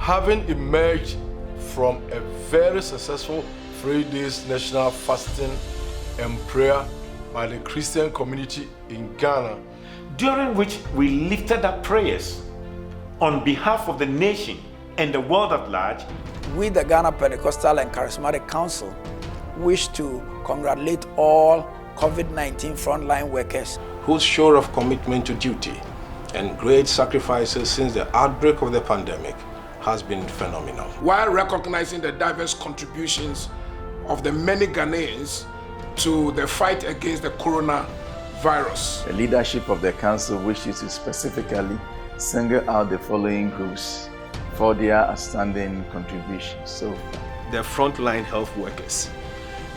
Having emerged from a very successful 3 days national fasting and prayer by the Christian community in Ghana, during which we lifted up prayers on behalf of the nation and the world at large, we, the Ghana Pentecostal and Charismatic Council, wish to congratulate all COVID-19 frontline workers whose show of commitment to duty and great sacrifices since the outbreak of the pandemic has been phenomenal. While recognizing the diverse contributions of the many Ghanaians to the fight against the coronavirus, the leadership of the council wishes to specifically single out the following groups for their outstanding contributions so far. The frontline health workers.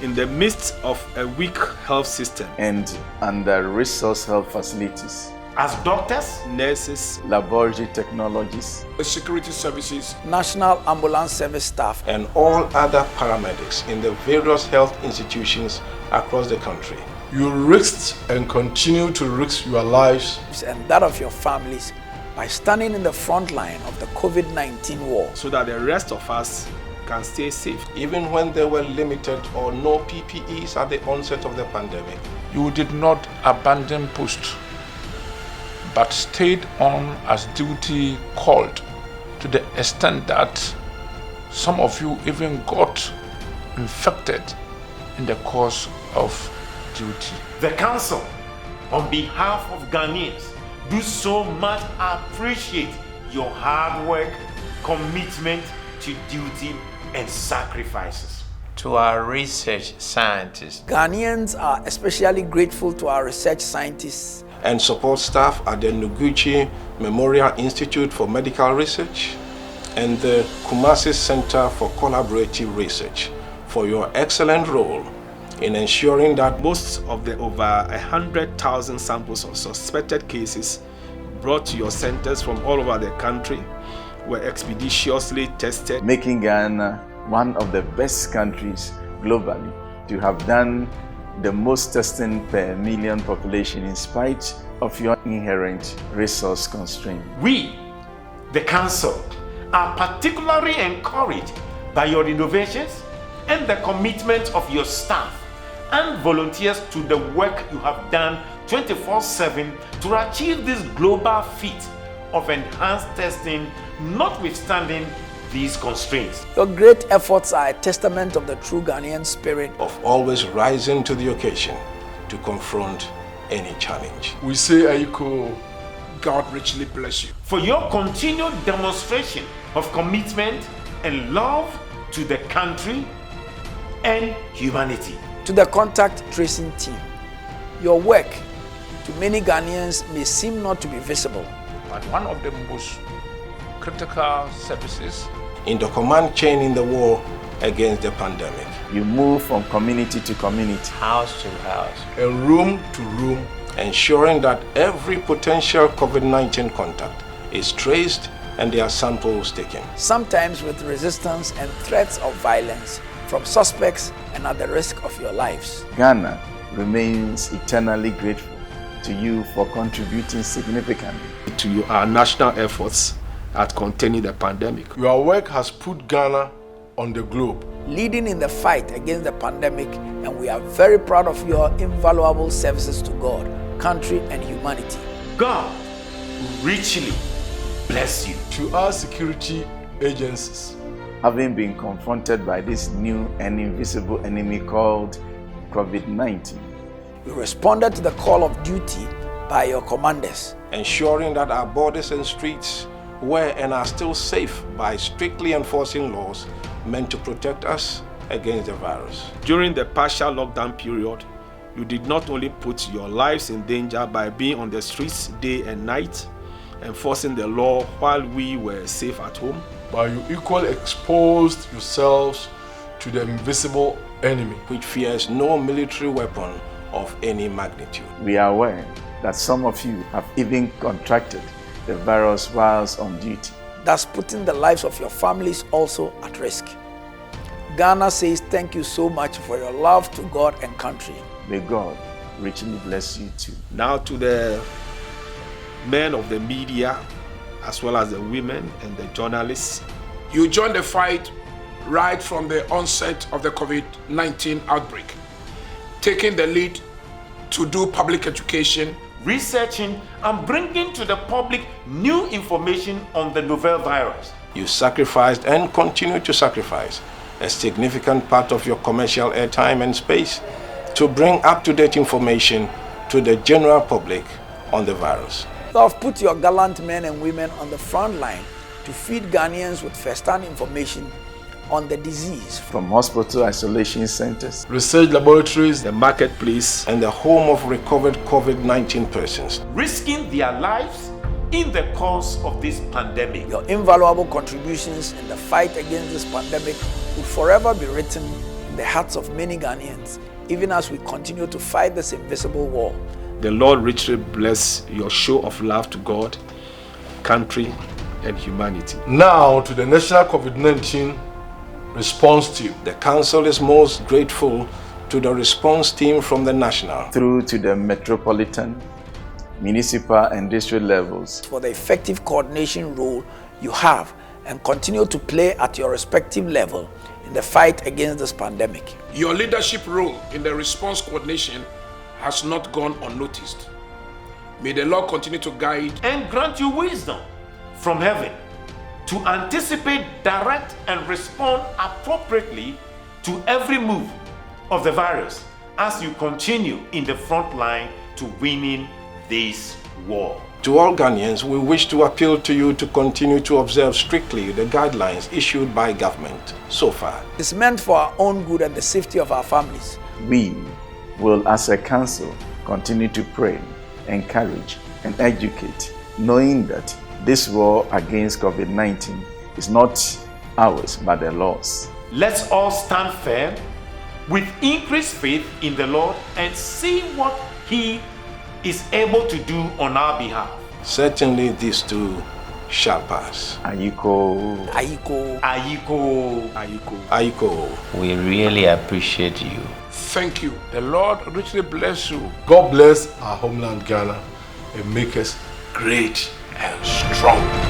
In the midst of a weak health system and under-resourced health facilities, as doctors, nurses, laboratory technologists, security services, National Ambulance Service staff, and all other paramedics in the various health institutions across the country. you risked and continue to risk your lives and that of your families by standing in the front line of the COVID-19 war, so that the rest of us can stay safe. Even when there were limited or no PPEs at the onset of the pandemic, you did not abandon post, but stayed on as duty called, to the extent that some of you even got infected in the course of duty. the council, on behalf of Ghanaians, do so much appreciate your hard work, commitment to duty, and sacrifices. To our research scientists, Ghanaians are especially grateful to our research scientists and support staff at the Noguchi Memorial Institute for Medical Research and the Kumasi Center for Collaborative Research for your excellent role in ensuring that Most of the over 100,000 samples of suspected cases brought to your centers from all over the country were expeditiously tested, making Ghana one of the best countries globally to have done the most testing per million population in spite of your inherent resource constraint. We, the council, are particularly encouraged by your innovations and the commitment of your staff and volunteers to the work you have done 24/7 to achieve this global feat of enhanced testing, notwithstanding these constraints. Your great efforts are a testament of the true Ghanaian spirit of always rising to the occasion to confront any challenge. we say Aiko. God richly bless you. For your continued demonstration of commitment and love to the country and humanity. to the contact tracing team. Your work to many Ghanaians may seem not to be visible, But one of the most critical services In the command chain in the war against the pandemic, You move from community to community, house to house, and room to room, ensuring that every potential COVID-19 contact is traced and their samples taken. sometimes with resistance and threats of violence from suspects and at the risk of your lives. Ghana remains eternally grateful to you for contributing significantly to our national efforts at containing the pandemic. your work has put Ghana on the globe. Leading in the fight against the pandemic, and we are very proud of your invaluable services to God, country, and humanity. God richly bless you. To our security agencies, having been confronted by this new and invisible enemy called COVID-19. We responded to the call of duty by your commanders. Ensuring that our borders and streets were and are still safe by strictly enforcing laws meant to protect us against the virus. During the partial lockdown period, you did not only put your lives in danger by being on the streets day and night, enforcing the law while we were safe at home, but you equally exposed yourselves to the invisible enemy, which fears no military weapon of any magnitude. We are aware that some of you have even contracted the virus whilst on duty, thus putting the lives of your families also at risk. Ghana says thank you so much for your love to God and country. May God richly bless you too. Now to the men of the media, as well as the women and the journalists You joined the fight right from the onset of the COVID-19 outbreak, taking the lead to do public education, researching and bringing to the public new information on the novel virus. You sacrificed and continue to sacrifice a significant part of your commercial airtime and space to bring up-to-date information to the general public on the virus. You have put your gallant men and women on the front line to feed Ghanaians with first-hand information on the disease. From hospital isolation centers, research laboratories, the marketplace, and the home of recovered COVID-19 persons, risking their lives in the course of this pandemic. Your invaluable contributions in the fight against this pandemic will forever be written in the hearts of many Ghanaians, even as we continue to fight this invisible war. The Lord richly bless your show of love to God, country, and humanity. Now to the National COVID-19 Response Team. The Council is most grateful to the response team from the national through to the metropolitan, municipal and district levels, for the effective coordination role you have and continue to play at your respective level in the fight against this pandemic. Your leadership role in the response coordination has not gone unnoticed. May the Lord continue to guide and grant you wisdom from heaven to anticipate, direct, and respond appropriately to every move of the virus as you continue in the front line to winning this war. To all Ghanaians, we wish to appeal to you to continue to observe strictly the guidelines issued by government so far. It's meant for our own good and the safety of our families. We will, as a council, continue to pray, encourage, and educate, knowing that this war against COVID-19 is not ours, but the Lord's. Let's all stand firm with increased faith in the Lord and see what He is able to do on our behalf. Certainly these too shall pass. Ayiko. Ayiko. Ayiko. Ayiko. Ayiko. We really appreciate you. Thank you. The Lord richly bless you. God bless our homeland Ghana and make us great and strong.